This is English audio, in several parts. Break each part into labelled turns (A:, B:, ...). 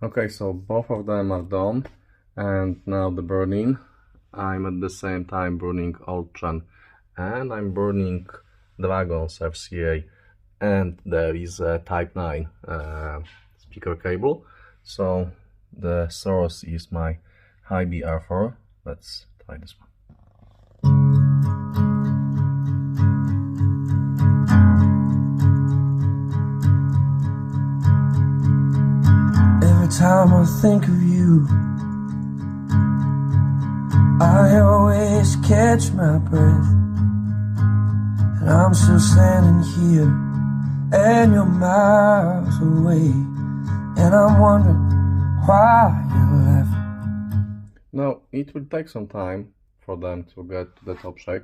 A: Okay, so both of them are done, and now the burning. I'm at the same time burning Oatlon, and I'm burning Dragon's FCA, and there is a Type 9 speaker cable. So the source is my HiFi R4. Let's try this one.
B: Every time I think of you, I always catch my breath, and I'm still standing here, and you're miles away, and I'm wondering why you left.
A: Now, it will take some time for them to get to the top shape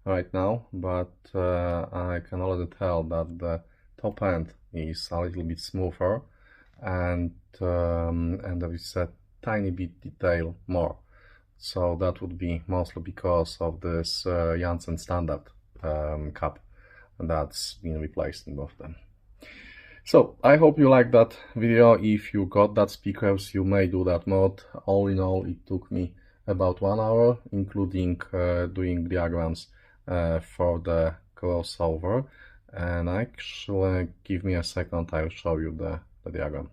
A: right now, but I can already tell that the top end is a little bit smoother, and there is a tiny bit detail more. So that would be mostly because of this Janssen standard cap that's been replaced in both of them. So I hope you liked that video. If you got that speakers, you may do that mod. All in all, it took me about 1 hour, including doing diagrams for the crossover. And actually, give me a second, I'll show you the diagram.